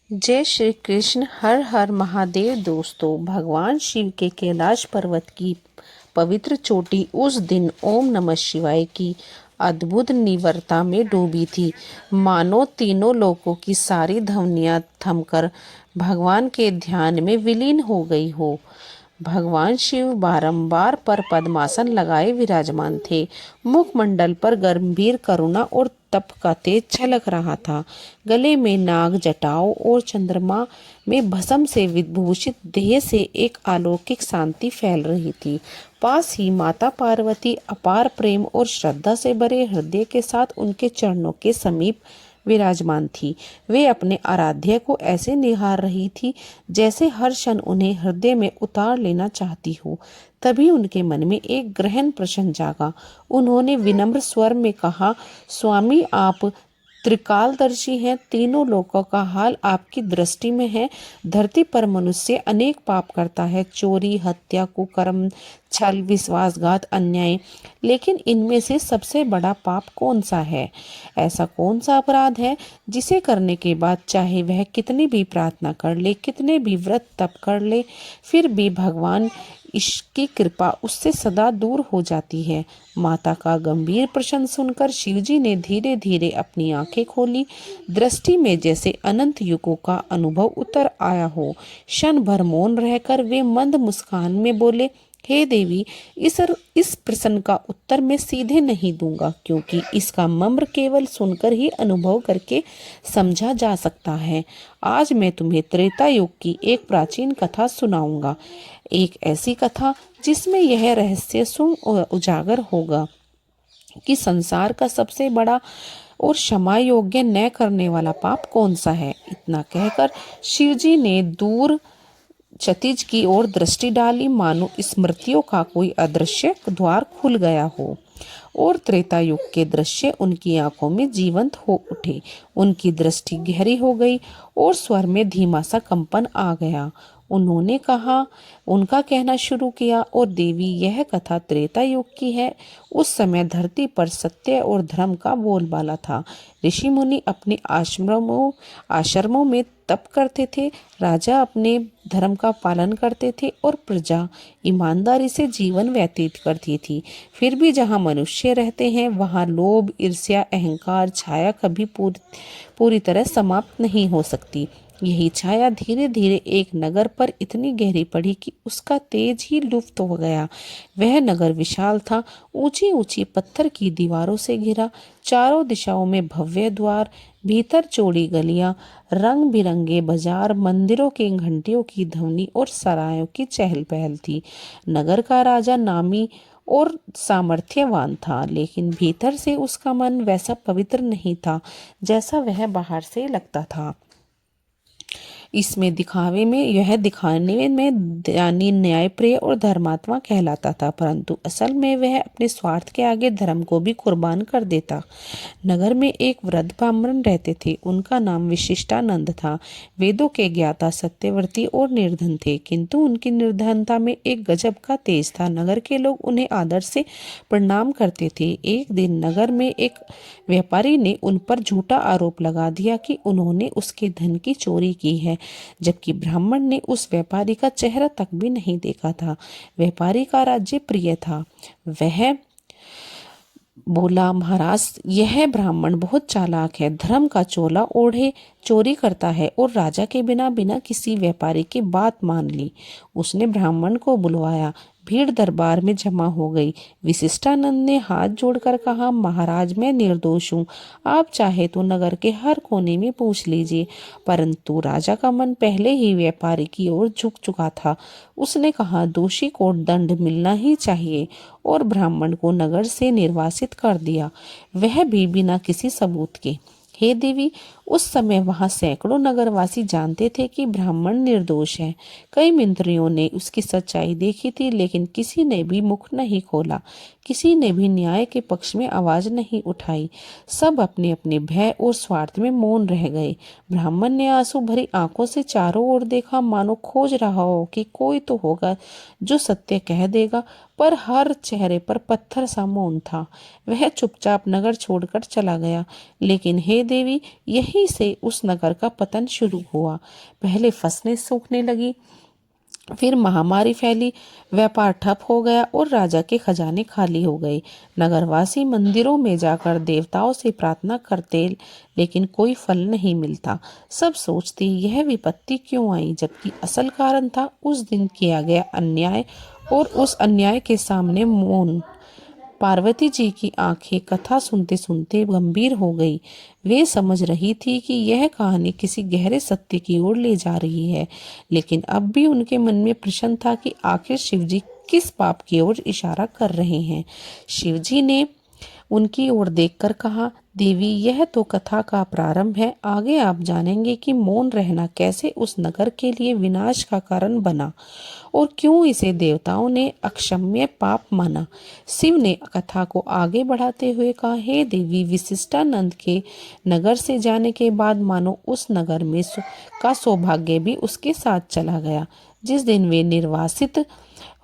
जय श्री कृष्ण। हर हर महादेव। दोस्तों, भगवान शिव के कैलाश पर्वत की पवित्र चोटी उस दिन ओम नमः शिवाय की अद्भुत निवरता में डूबी थी। मानो तीनों लोकों की सारी ध्वनियां थमकर भगवान के ध्यान में विलीन हो गई हो। भगवान शिव बारंबार पर पद्मासन लगाए विराजमान थे। मुखमंडल पर गंभीर करुणा और तप का तेज झलक रहा था। गले में नाग जटाओं और चंद्रमा में भस्म से विभूषित देह से एक अलौकिक शांति फैल रही थी। पास ही माता पार्वती अपार प्रेम और श्रद्धा से भरे हृदय के साथ उनके चरणों के समीप विराजमान थी। वे अपने आराध्य को ऐसे निहार रही थी जैसे हर क्षण उन्हें हृदय में उतार लेना चाहती हो। तभी उनके मन में एक गहन प्रश्न जागा। उन्होंने विनम्र स्वर में कहा, स्वामी, आप त्रिकालदर्शी हैं। तीनों लोकों का हाल आपकी दृष्टि में है। धरती पर मनुष्य अनेक पाप करता है, चोरी, हत्या, कुकर्म, छल, विश्वासघात, अन्याय। लेकिन इनमें से सबसे बड़ा पाप कौन सा है? ऐसा कौन सा अपराध है जिसे करने के बाद चाहे वह कितनी भी प्रार्थना कर ले, कितने भी व्रत तप कर ले, फिर भी भगवान इसकी कृपा उससे सदा दूर हो जाती है? माता का गंभीर प्रश्न सुनकर शिवजी ने धीरे धीरे अपनी आंखें खोली। दृष्टि में जैसे अनंत युगों का अनुभव उतर आया हो। क्षण भर मौन रहकर वे मंद मुस्कान में बोले, हे देवी, इस प्रश्न का उत्तर मैं सीधे नहीं दूंगा, क्योंकि इसका मर्म केवल सुनकर ही अनुभव करके समझा जा सकता है। आज मैं तुम्हें त्रेता युग की एक प्राचीन कथा सुनाऊंगा। एक ऐसी कथा जिसमें यह रहस्य सुन उजागर होगा कि संसार का सबसे बड़ा और क्षमा योग्य न करने वाला पाप कौन सा है। इतना कहकर शिवजी ने दूर क्षितिज की ओर दृष्टि डाली, मानो स्मृतियों का कोई अदृश्य द्वार खुल गया हो और त्रेता युग के दृश्य उनकी आंखों में जीवंत हो उठे। उनकी दृष्टि गहरी हो गई और स्वर में धीमा सा कंपन आ गया। उन्होंने उनका कहना शुरू किया, और देवी, यह कथा त्रेता युग की है। उस समय धरती पर सत्य और धर्म का बोलबाला था। ऋषि मुनि अपने आश्रमों में तप करते थे, राजा अपने धर्म का पालन करते थे और प्रजा ईमानदारी से जीवन व्यतीत करती थी। फिर भी जहाँ मनुष्य रहते हैं वहाँ लोभ, ईर्ष्या, अहंकार छाया कभी पूरी तरह समाप्त नहीं हो सकती। यही छाया धीरे धीरे एक नगर पर इतनी गहरी पड़ी कि उसका तेज ही लुप्त हो गया। वह नगर विशाल था, ऊंची ऊंची पत्थर की दीवारों से घिरा, चारों दिशाओं में भव्य द्वार, भीतर चौड़ी गलियां, रंग बिरंगे बाजार, मंदिरों के घंटियों की ध्वनि और सरायों की चहल पहल थी। नगर का राजा नामी और सामर्थ्यवान था, लेकिन भीतर से उसका मन वैसा पवित्र नहीं था जैसा वह बाहर से लगता था। यह दिखाने में दानी, न्यायप्रिय और धर्मात्मा कहलाता था, परंतु असल में वह अपने स्वार्थ के आगे धर्म को भी कुर्बान कर देता। नगर में एक वृद्ध ब्राह्मण रहते थे। उनका नाम विशिष्टानंद था। वेदों के ज्ञाता, सत्यव्रती और निर्धन थे, किंतु उनकी निर्धनता में एक गजब का तेज था। नगर के लोग उन्हें आदर से प्रणाम करते थे। एक दिन नगर में एक व्यापारी ने उन पर झूठा आरोप लगा दिया कि उन्होंने उसके धन की चोरी की है, जबकि ब्राह्मण ने उस व्यापारी का चेहरा तक भी नहीं देखा था। व्यापारी का राज्य प्रिय था। वह बोला, महाराज, यह ब्राह्मण बहुत चालाक है, धर्म का चोला ओढ़े चोरी करता है और राजा के बिना बिना किसी व्यापारी की बात मान ली। उसने ब्राह्मण को बुलवाया। भीड़ दरबार में जमा हो गई। विशिष्टानंद ने हाथ जोड़कर कहा, महाराज, मैं निर्दोष हूँ। आप चाहे तो नगर के हर कोने में पूछ लीजिए। परंतु राजा का मन पहले ही व्यापारी की ओर झुक चुका था। उसने कहा, दोषी को दंड मिलना ही चाहिए, और ब्राह्मण को नगर से निर्वासित कर दिया, वह भी बिना किसी सबूत के। हे देवी, उस समय वहां सैकड़ों नगरवासी जानते थे कि ब्राह्मण निर्दोष है। कई मंत्रियों ने उसकी सच्चाई देखी थी, लेकिन किसी ने भी मुख नहीं खोला, किसी ने भी न्याय के पक्ष में आवाज नहीं उठाई। सब अपने अपने भय और स्वार्थ में मौन रह गए। ब्राह्मण ने आंसू भरी आंखों से चारों ओर देखा, मानो खोज रहा हो कि कोई तो होगा जो सत्य कह देगा, पर हर चेहरे पर पत्थर सा मौन था। वह चुपचाप नगर छोड़कर चला गया। लेकिन हे देवी, यही यहीं से उस नगर का पतन शुरू हुआ। पहले फसलें सूखने लगी, फिर महामारी फैली, व्यापार ठप हो गया और राजा के खजाने खाली हो गए। नगरवासी मंदिरों में जाकर देवताओं से प्रार्थना करते, लेकिन कोई फल नहीं मिलता। सब सोचते यह विपत्ति क्यों आई, जबकि असल कारण था उस दिन किया गया अन्याय, और उस अन्याय के सामने मौन। पार्वती जी की आंखें कथा सुनते सुनते गंभीर हो गई। वे समझ रही थी कि यह कहानी किसी गहरे सत्य की ओर ले जा रही है, लेकिन अब भी उनके मन में प्रश्न था कि आखिर शिवजी किस पाप की ओर इशारा कर रहे हैं। शिवजी ने उनकी ओर देखकर कहा, देवी, यह तो कथा का प्रारंभ है। आगे आप जानेंगे कि मौन रहना कैसे उस नगर के लिए विनाश का कारण बना और क्यों इसे देवताओं ने अक्षम्य पाप माना। शिव ने कथा को आगे बढ़ाते हुए कहा, हे देवी, विशिष्टानंद के नगर से जाने के बाद मानो उस नगर में का सौभाग्य भी उसके साथ चला गया। जिस दिन वे निर्वासित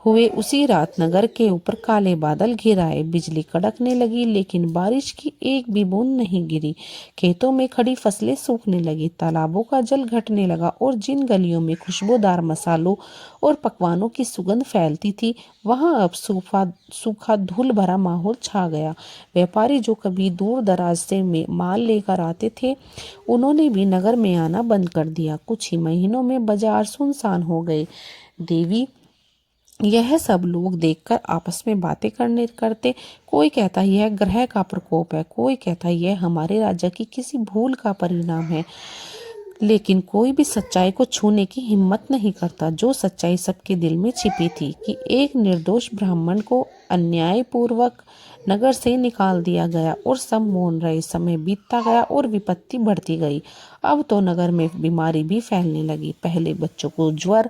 हुए उसी रात नगर के ऊपर काले बादल घिर आए, बिजली कड़कने लगी, लेकिन बारिश की एक भी बूंद नहीं गिरी। खेतों में खड़ी फसलें सूखने लगी, तालाबों का जल घटने लगा और जिन गलियों में खुशबूदार मसालों और पकवानों की सुगंध फैलती थी, वहां अब सूखा धूल भरा माहौल छा गया। व्यापारी जो कभी दूर दराज से माल लेकर आते थे, उन्होंने भी नगर में आना बंद कर दिया। कुछ ही महीनों में बाजार सुनसान हो गए। देवी, यह सब लोग देखकर आपस में बातें करते। कोई कहता यह ग्रह का प्रकोप है, कोई कहता यह हमारे राजा की किसी भूल का परिणाम है, लेकिन कोई भी सच्चाई को छूने की हिम्मत नहीं करता। जो सच्चाई सबके दिल में छिपी थी कि एक निर्दोष ब्राह्मण को अन्यायपूर्वक नगर से निकाल दिया गया, और सब मौन रहे। समय बीतता गया और विपत्ति बढ़ती गई। अब तो नगर में बीमारी भी फैलने लगी। पहले बच्चों को ज्वर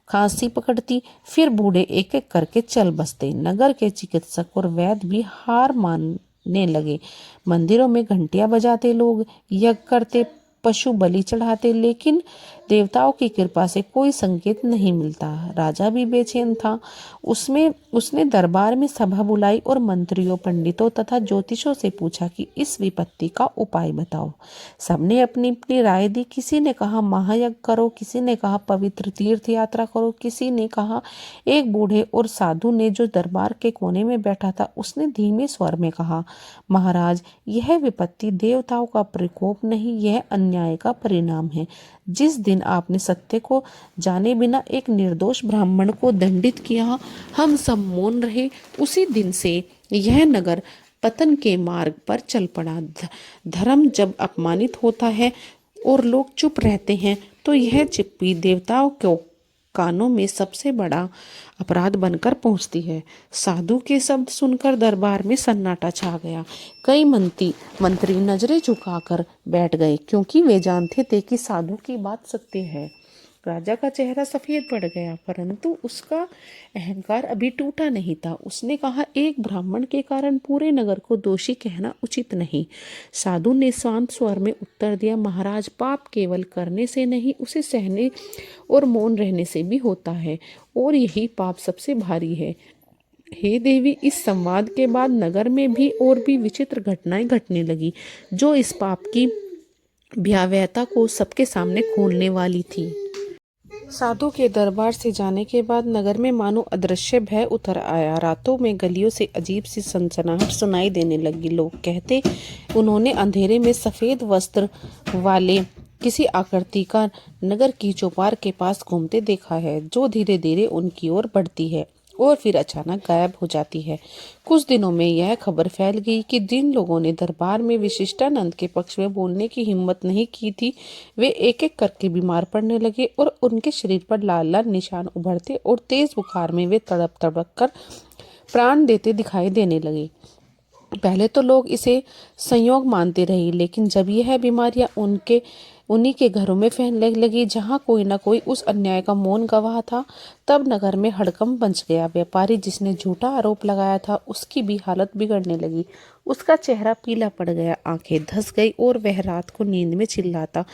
खांसी पकड़ती, फिर बूढ़े एक एक करके चल बसते। नगर के चिकित्सक और वैद्य भी हार मानने लगे। मंदिरों में घंटियां बजाते लोग, यज्ञ करते, पशु बलि चढ़ाते, लेकिन देवताओं की कृपा से कोई संकेत नहीं मिलता। राजा भी बेचैन था। उसने दरबार में सभा बुलाई और मंत्रियों, पंडितों तथा ज्योतिषों से पूछा कि इस विपत्ति का उपाय बताओ। सबने अपनी अपनी राय दी। किसी ने कहा महायज्ञ करो, किसी ने कहा पवित्र तीर्थ यात्रा करो, किसी ने कहा। एक बूढ़े और साधु ने, जो दरबार के कोने में बैठा था, उसने धीमे स्वर में कहा, महाराज, यह विपत्ति देवताओं का प्रकोप नहीं, यह अन्याय का परिणाम है। जिस दिन आपने सत्य को जाने बिना एक निर्दोष ब्राह्मण को दंडित किया, हम सब मौन रहे। उसी दिन से यह नगर पतन के मार्ग पर चल पड़ा। धर्म जब अपमानित होता है और लोग चुप रहते हैं, तो यह चिप्पी देवताओं को कानों में सबसे बड़ा अपराध बनकर पहुंचती है। साधु के शब्द सुनकर दरबार में सन्नाटा छा गया। कई मंत्री नजरें झुकाकर बैठ गए, क्योंकि वे जानते थे कि साधु की बात सत्य है। राजा का चेहरा सफेद पड़ गया, परंतु उसका अहंकार अभी टूटा नहीं था। उसने कहा, एक ब्राह्मण के कारण पूरे नगर को दोषी कहना उचित नहीं। साधु ने शांत स्वर में उत्तर दिया, महाराज, पाप केवल करने से नहीं, उसे सहने और मौन रहने से भी होता है, और यही पाप सबसे भारी है। हे देवी, इस संवाद के बाद नगर में भी और भी विचित्र घटनाएं घटने लगी, जो इस पाप की भयावहता को सबके सामने खोलने वाली थी। साधु के दरबार से जाने के बाद नगर में मानो अदृश्य भय उतर आया। रातों में गलियों से अजीब सी सनसनाहट सुनाई देने लगी। लोग कहते उन्होंने अंधेरे में सफेद वस्त्र वाले किसी आकृति का नगर की चौपार के पास घूमते देखा है, जो धीरे धीरे उनकी ओर बढ़ती है और फिर अचानक गायब हो जाती है। कुछ दिनों में यह खबर फैल गई कि जिन लोगों ने दरबार में विशिष्टानंद के पक्ष में बोलने की हिम्मत नहीं की थी, वे एक एक करके बीमार पड़ने लगे और उनके शरीर पर लाल लाल निशान उभरते और तेज बुखार में वे तड़प तड़प कर प्राण देते दिखाई देने लगे। पहले तो लोग इसे संयोग मानते रहे, लेकिन जब यह बीमारियां उन्हीं के घरों में फैलने लगी, जहां कोई न कोई उस अन्याय का मौन गवाह था, तब नगर में हड़कंप मच गया। व्यापारी जिसने झूठा आरोप लगाया था, उसकी भी हालत बिगड़ने लगी। उसका चेहरा पीला पड़ गया, आंखें धंस गई और वह रात को नींद में चिल्लाता,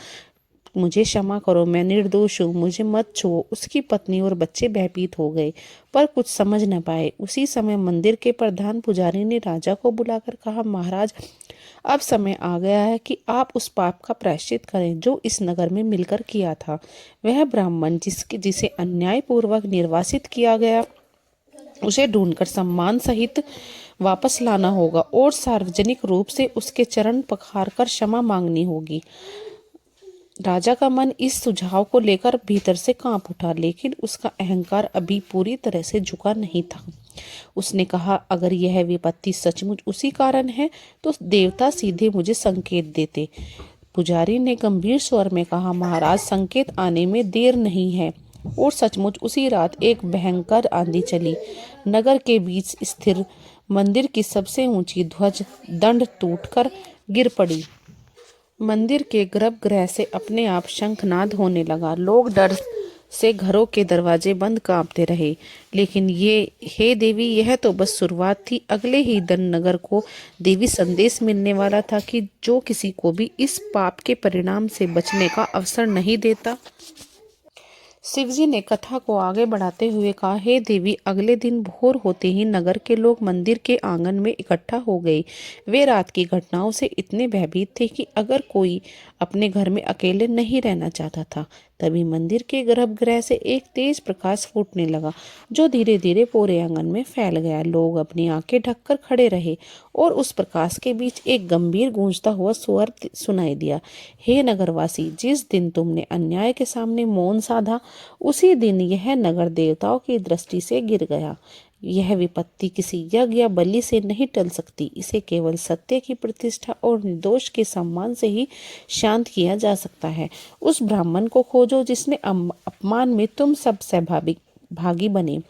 मुझे क्षमा करो, मैं निर्दोष हूँ, मुझे मत छुओ। उसकी पत्नी और बच्चे भयभीत हो गए, पर कुछ समझ न पाए। उसी समय मंदिर के प्रधान पुजारी ने राजा को बुलाकर कहा, महाराज, अब समय आ गया है कि आप उस पाप का प्रायश्चित करें जो इस नगर में मिलकर किया था। वह ब्राह्मण जिसे अन्यायपूर्वक निर्वासित किया गया, उसे ढूंढकर सम्मान सहित वापस लाना होगा और सार्वजनिक रूप से उसके चरण पखारकर क्षमा मांगनी होगी। राजा का मन इस सुझाव को लेकर भीतर से कांप उठा, लेकिन उसका अहंकार अभी पूरी तरह से झुका नहीं था। उसने कहा, अगर यह विपत्ति सचमुच उसी कारण है तो देवता सीधे मुझे संकेत देते। पुजारी ने गंभीर स्वर में कहा, महाराज, संकेत आने में देर नहीं है। और सचमुच उसी रात एक भयंकर आंधी चली। नगर के बीच स्थिर मंदिर की सबसे ऊंची ध्वज दंड टूटकर गिर पड़ी। मंदिर के गर्भगृह से अपने आप शंखनाद होने लगा। लोग डर से घरों के दरवाजे बंद कांपते रहे। लेकिन हे देवी, यह तो बस शुरुआत थी। अगले ही दिन नगर को देवी संदेश मिलने वाला था कि जो किसी को भी इस पाप के परिणाम से बचने का अवसर नहीं देता। शिवजी ने कथा को आगे बढ़ाते हुए कहा, हे देवी, अगले दिन भोर होते ही नगर के लोग मंदिर के आंगन में इकट्ठा हो गए। वे रात की घटनाओं से इतने भयभीत थे कि अगर कोई अपने घर में अकेले नहीं रहना चाहता था। तभी मंदिर के गर्भगृह से एक तेज प्रकाश फूटने लगा जो धीरे धीरे पूरे आंगन में फैल गया। लोग अपनी आंखें ढककर खड़े रहे और उस प्रकाश के बीच एक गंभीर गूंजता हुआ स्वर सुनाई दिया, हे नगरवासी, जिस दिन तुमने अन्याय के सामने मौन साधा, उसी दिन यह नगर देवताओं की दृष्टि से गिर गया। यह विपत्ति किसी यज्ञ या बलि से नहीं टल सकती। इसे केवल सत्य की प्रतिष्ठा और निर्दोष के सम्मान से ही शांत किया जा सकता है। उस ब्राह्मण को खोजो जिसने अपमान में तुम सब भागी बने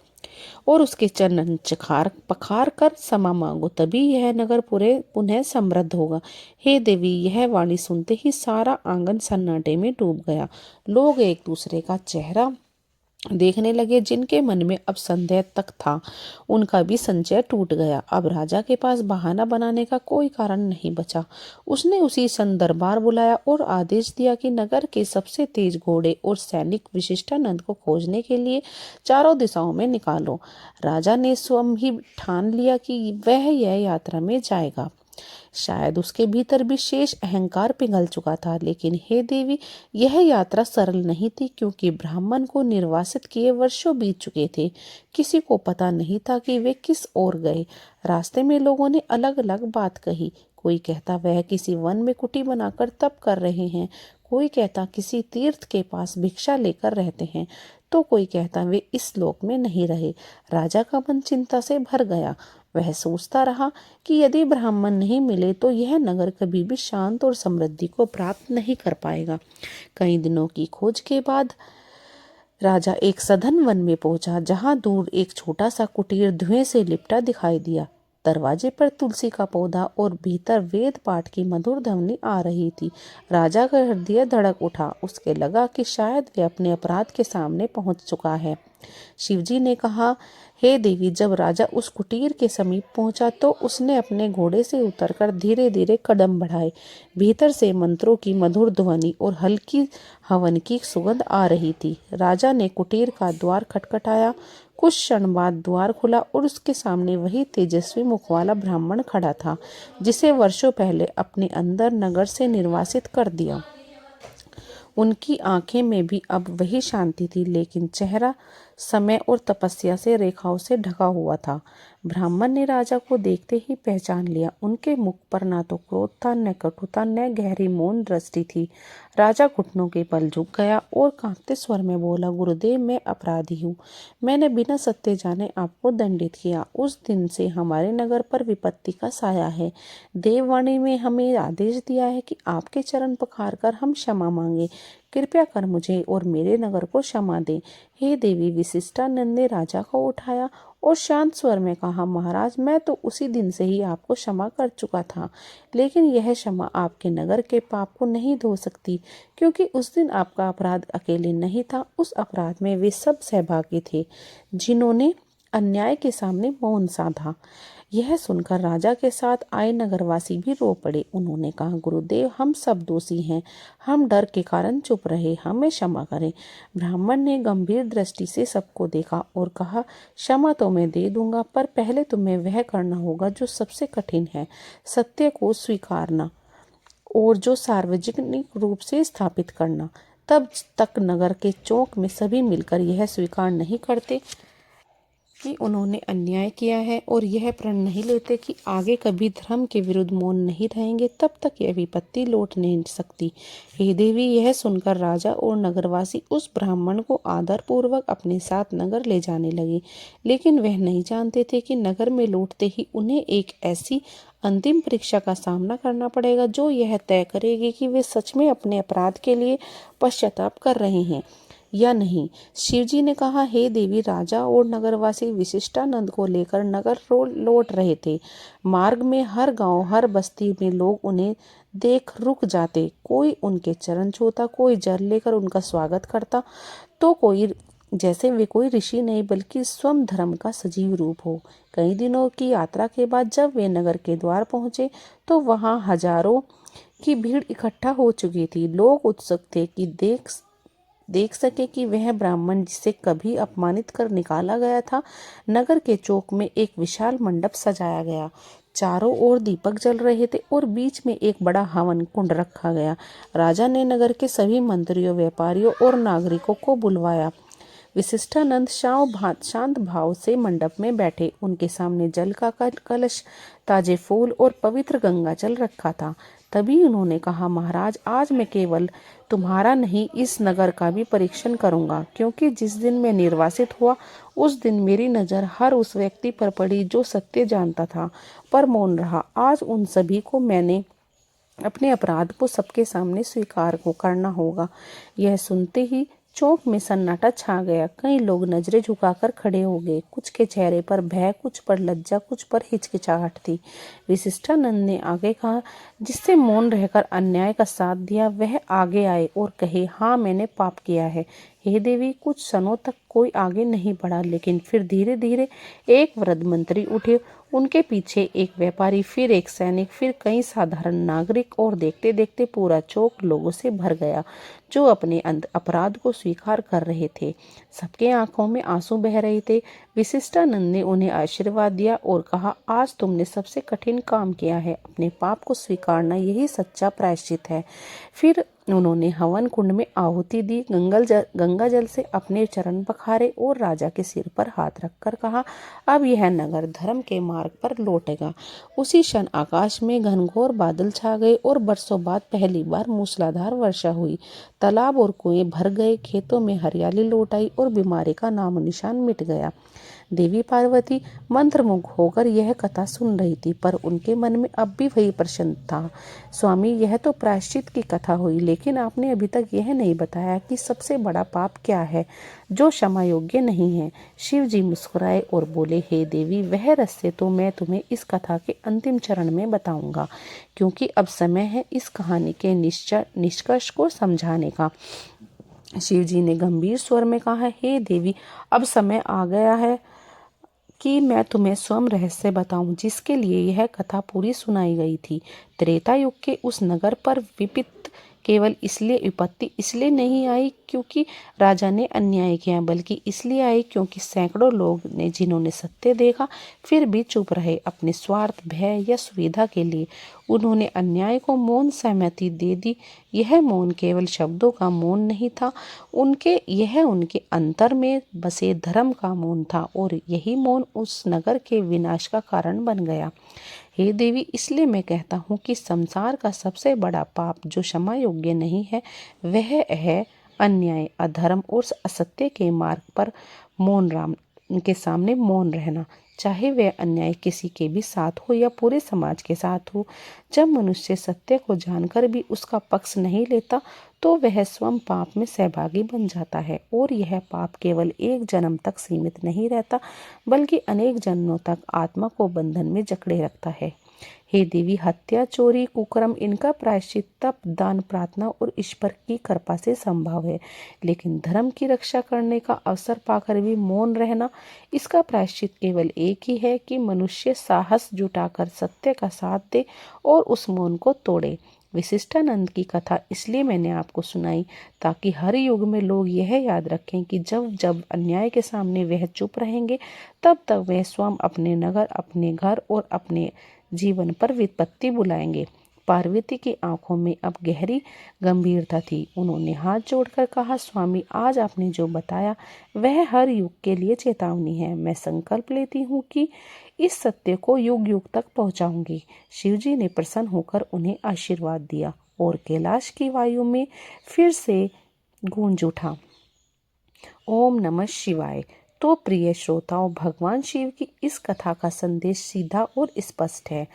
और उसके चरण पखार कर क्षमा मांगो, तभी यह नगर पूरे पुनः समृद्ध होगा। हे देवी, यह वाणी सुनते ही सारा आंगन सन्नाटे में डूब गया। लोग एक दूसरे का चेहरा देखने लगे। जिनके मन में अब संदेह तक था, उनका भी संचय टूट गया। अब राजा के पास बहाना बनाने का कोई कारण नहीं बचा। उसने उसी क्षण दरबार बुलाया और आदेश दिया कि नगर के सबसे तेज घोड़े और सैनिक विशिष्टानंद को खोजने के लिए चारों दिशाओं में निकालो। राजा ने स्वयं ही ठान लिया कि वह यह यात्रा में जाएगा। शायद उसके भीतर भी शेष अहंकार पिघल चुका था। लेकिन हे देवी, यह यात्रा सरल नहीं थी, क्योंकि ब्राह्मण को निर्वासित किए वर्षों बीत चुके थे। किसी को पता नहीं था कि वे किस ओर गए। रास्ते में लोगों ने अलग अलग बात कही। कोई कहता वह किसी वन में कुटी बनाकर तप कर रहे हैं, कोई कहता किसी तीर्थ के पास भिक्षा लेकर रहते हैं, तो कोई कहता वे इस लोक में नहीं रहे। राजा का मन चिंता से भर गया। वह सोचता रहा कि यदि ब्राह्मण नहीं मिले तो यह नगर कभी भी शांत और समृद्धि को प्राप्त नहीं कर पाएगा। कई दिनों की खोज के बाद राजा एक सघन वन में पहुंचा, जहां दूर एक छोटा सा कुटीर धुएं से लिपटा दिखाई दिया। दरवाजे पर तुलसी का पौधा और भीतर वेद पाठ की मधुर ध्वनि आ रही थी। राजा का हृदय धड़क उठा। उसके लगा कि शायद वे अपने अपराध के सामने पहुंच चुका है। शिवजी ने कहा, हे देवी, जब राजा उस कुटीर के समीप पहुंचा तो उसने अपने घोड़े से उतरकर धीरे धीरे कदम बढ़ाए। भीतर से मंत्रों की मधुर ध्वनि और हल्की हवन की सुगंध आ रही थी। राजा ने कुटीर का द्वार खटखटाया। कुछ क्षण बाद द्वार खुला और उसके सामने वही तेजस्वी मुख वाला ब्राह्मण खड़ा था, जिसे वर्षों पहले अपने अंदर नगर से निर्वासित कर दिया। उनकी आंखें में भी अब वही शांति थी, लेकिन चेहरा समय और तपस्या से रेखाओं से ढका हुआ था। ब्राह्मण ने राजा को देखते ही पहचान लिया। उनके मुख पर न तो क्रोध था, न कटुता, न गहरी मौन दृष्टि थी। राजा घुटनों के बल झुक गया और कांपते स्वर में बोला, गुरुदेव, मैं अपराधी हूँ। मैंने बिना सत्य जाने आपको दंडित किया। उस दिन से हमारे नगर पर विपत्ति का साया है। देववाणी में हमें आदेश दिया है कि आपके चरण पखार कर हम क्षमा मांगे। कृपया कर मुझे और मेरे नगर को क्षमा दे। हे देवी, विशिष्टानंद ने राजा को उठाया और शांत स्वर में कहा, महाराज, मैं तो उसी दिन से ही आपको क्षमा कर चुका था, लेकिन यह क्षमा आपके नगर के पाप को नहीं धो सकती, क्योंकि उस दिन आपका अपराध अकेले नहीं था। उस अपराध में वे सब सहभागी थे जिन्होंने अन्याय के सामने मौन साधा। यह सुनकर राजा के साथ आए नगरवासी भी रो पड़े। उन्होंने कहा, गुरुदेव, हम सब दोषी हैं, हम डर के कारण चुप रहे, हमें क्षमा करें। ब्राह्मण ने गंभीर दृष्टि से सबको देखा और कहा, क्षमा तो मैं दे दूंगा, पर पहले तुम्हें वह करना होगा जो सबसे कठिन है, सत्य को स्वीकारना और जो सार्वजनिक रूप से स्थापित करना। तब तक नगर के चौक में सभी मिलकर यह स्वीकार नहीं करते कि उन्होंने अन्याय किया है और यह प्रण नहीं लेते कि आगे कभी धर्म के विरुद्ध मौन नहीं रहेंगे, तब तक यह विपत्ति लौट नहीं सकती। हे देवी, यह सुनकर राजा और नगरवासी उस ब्राह्मण को आदर पूर्वक अपने साथ नगर ले जाने लगे, लेकिन वह नहीं जानते थे कि नगर में लौटते ही उन्हें एक ऐसी अंतिम परीक्षा का सामना करना पड़ेगा जो यह तय करेगी कि वे सच में अपने अपराध के लिए पश्चाताप कर रहे हैं या नहीं। शिवजी ने कहा, हे देवी, राजा और नगरवासी विशिष्टानंद को लेकर नगर लौट रहे थे। मार्ग में हर गांव, हर बस्ती में लोग उन्हें देख रुक जाते। कोई उनके चरण छूता, कोई जल लेकर उनका स्वागत करता, तो कोई जैसे वे कोई ऋषि नहीं बल्कि स्वयं धर्म का सजीव रूप हो। कई दिनों की यात्रा के बाद जब वे नगर के द्वार पहुंचे तो वहां हजारों की भीड़ इकट्ठा हो चुकी थी। लोग उत्सुक थे कि देख सके कि वह ब्राह्मण जिसे कभी अपमानित कर निकाला गया था। नगर के चौक में एक विशाल मंडप सजाया गया। चारों ओर दीपक जल रहे थे और बीच में एक बड़ा हवन कुंड रखा गया। राजा ने नगर के सभी मंत्रियों, व्यापारियों और नागरिकों को बुलवाया। विशिष्टानंद शांत भाव से मंडप में बैठे। उनके सामने जल का कलश, ताजे फूल और पवित्र गंगा जल रखा था। तभी उन्होंने कहा, महाराज, आज मैं केवल तुम्हारा नहीं, इस नगर का भी परीक्षण करूंगा, क्योंकि जिस दिन मैं निर्वासित हुआ उस दिन मेरी नजर हर उस व्यक्ति पर पड़ी जो सत्य जानता था पर मौन रहा। आज उन सभी को मैंने अपने अपराध को सबके सामने स्वीकार को करना होगा। यह सुनते ही चौक में सन्नाटा छा गया। कई लोग नजरें झुकाकर खड़े हो गए। कुछ के चेहरे पर भय, कुछ पर लज्जा, कुछ पर हिचकिचाहट थी। विशिष्टानंद ने आगे कहा, जिससे मौन रहकर अन्याय का साथ दिया वह आगे आए और कहे, हाँ, मैंने पाप किया है। हे देवी, कुछ क्षणों तक कोई आगे नहीं बढ़ा, लेकिन फिर धीरे धीरे एक वृद्ध मंत्री उठे। उनके पीछे एक व्यापारी, फिर एक सैनिक, फिर कई साधारण नागरिक और देखते देखते पूरा चौक लोगों से भर गया जो अपने अपराध को स्वीकार कर रहे थे। सबके आंखों में आंसू बह रहे थे। विशिष्टानंद ने उन्हें आशीर्वाद दिया और कहा, आज तुमने सबसे कठिन काम किया है। अपने पाप को स्वीकारना यही सच्चा प्रायश्चित है। फिर उन्होंने हवन कुंड में आहुति दी, गंगा जल से अपने चरण पखारे और राजा के सिर पर हाथ रखकर कहा, अब यह नगर धर्म के मार्ग पर लौटेगा। उसी क्षण आकाश में घनघोर बादल छा गए और बरसों बाद पहली बार मूसलाधार वर्षा हुई। तालाब और कुएं भर गए, खेतों में हरियाली लौट आई और बीमारी का नामो निशान मिट गया। देवी पार्वती मंत्रमुग्ध होकर यह कथा सुन रही थी, पर उनके मन में अब भी वही प्रश्न था, स्वामी, यह तो प्रायश्चित की कथा हुई, लेकिन आपने अभी तक यह नहीं बताया कि सबसे बड़ा पाप क्या है जो क्षमा योग्य नहीं है। शिव जी मुस्कुराए और बोले, हे देवी, वह रहस्य तो मैं तुम्हें इस कथा के अंतिम चरण में बताऊंगा, क्योंकि अब समय है इस कहानी के निष्कर्ष को समझाने का। शिव जी ने गंभीर स्वर में कहा, हे देवी, अब समय आ गया है कि मैं तुम्हें स्वयं रहस्य बताऊं जिसके लिए यह कथा पूरी सुनाई गई थी। त्रेता युग के उस नगर पर विपत्ति इसलिए नहीं आई क्योंकि राजा ने अन्याय किया, बल्कि इसलिए आई क्योंकि सैकड़ों लोग ने, जिन्होंने सत्य देखा फिर भी चुप रहे, अपने स्वार्थ, भय या सुविधा के लिए उन्होंने अन्याय को मौन सहमति दे दी। यह मौन केवल शब्दों का मौन नहीं था, उनके अंतर में बसे धर्म का मौन था, और यही मौन उस नगर के विनाश का कारण बन गया। हे देवी, इसलिए मैं कहता हूँ कि संसार का सबसे बड़ा पाप जो क्षमा योग्य नहीं है वह है अन्याय, अधर्म और असत्य के मार्ग पर उनके सामने मौन रहना, चाहे वह अन्याय किसी के भी साथ हो या पूरे समाज के साथ हो। जब मनुष्य सत्य को जानकर भी उसका पक्ष नहीं लेता तो वह स्वयं पाप में सहभागी बन जाता है, और यह पाप केवल एक जन्म तक सीमित नहीं रहता बल्कि अनेक जन्मों तक आत्मा को बंधन में जकड़े रखता है। हे देवी, हत्या, चोरी, कुकर्म, इनका प्रायश्चित तप, दान, प्रार्थना और ईश्वर की कृपा से संभव है। लेकिन धर्म की रक्षा करने का अवसर पाकर भी मौन रहना, इसका प्रायश्चित केवल एक ही है कि मनुष्य साहस जुटाकर सत्य का साथ दे और उस मौन को तोड़े। विशिष्टानंद की कथा इसलिए मैंने आपको सुनाई ताकि हर युग में लोग यह याद रखें कि जब जब अन्याय के सामने वह चुप रहेंगे, तब तब वह स्वयं अपने नगर, अपने घर और अपने जीवन पर विपत्ति बुलाएंगे। पार्वती की आंखों में अब गहरी गंभीरता थी। उन्होंने हाथ जोड़कर कहा, स्वामी, आज आपने जो बताया वह हर युग के लिए चेतावनी है। मैं संकल्प लेती हूँ कि इस सत्य को युग युग तक पहुंचाऊंगी। शिवजी ने प्रसन्न होकर उन्हें आशीर्वाद दिया और कैलाश की वायु में फिर से गूंज उठा, ओम नमः शिवाय। तो प्रिय श्रोताओं, भगवान शिव की इस कथा का संदेश सीधा और स्पष्ट है।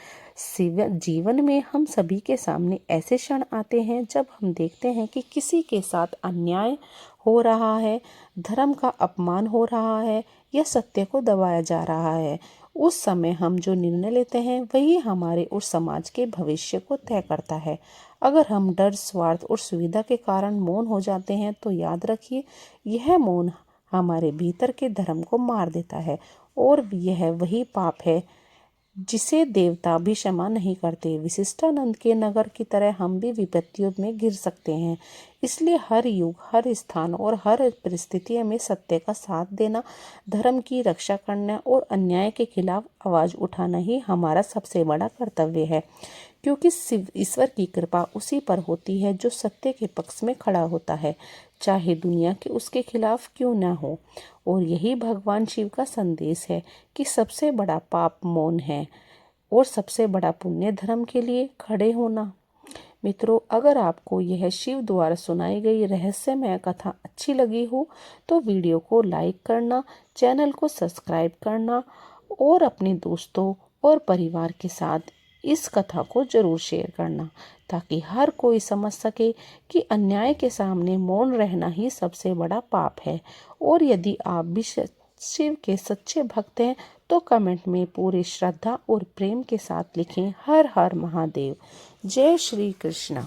जीवन में हम सभी के सामने ऐसे क्षण आते हैं जब हम देखते हैं कि किसी के साथ अन्याय हो रहा है, धर्म का अपमान हो रहा है या सत्य को दबाया जा रहा है। उस समय हम जो निर्णय लेते हैं वही हमारे और समाज के भविष्य को तय करता है। अगर हम डर, स्वार्थ और सुविधा के कारण मौन हो जाते हैं तो याद रखिए, यह मौन हमारे भीतर के धर्म को मार देता है और यह वही पाप है जिसे देवता भी क्षमा नहीं करते। विशिष्टानंद के नगर की तरह हम भी विपत्तियों में गिर सकते हैं। इसलिए हर युग, हर स्थान और हर परिस्थिति में सत्य का साथ देना, धर्म की रक्षा करना और अन्याय के खिलाफ आवाज उठाना ही हमारा सबसे बड़ा कर्तव्य है। क्योंकि ईश्वर की कृपा उसी पर होती है जो सत्य के पक्ष में खड़ा होता है, चाहे दुनिया के उसके खिलाफ क्यों ना हो। और यही भगवान शिव का संदेश है कि सबसे बड़ा पाप मौन है और सबसे बड़ा पुण्य धर्म के लिए खड़े होना। मित्रों, अगर आपको यह शिव द्वारा सुनाई गई रहस्यमय कथा अच्छी लगी हो तो वीडियो को लाइक करना, चैनल को सब्सक्राइब करना और अपने दोस्तों और परिवार के साथ इस कथा को जरूर शेयर करना, ताकि हर कोई समझ सके कि अन्याय के सामने मौन रहना ही सबसे बड़ा पाप है। और यदि आप भी शिव के सच्चे भक्त हैं तो कमेंट में पूरी श्रद्धा और प्रेम के साथ लिखें, हर हर महादेव। जय श्री कृष्ण।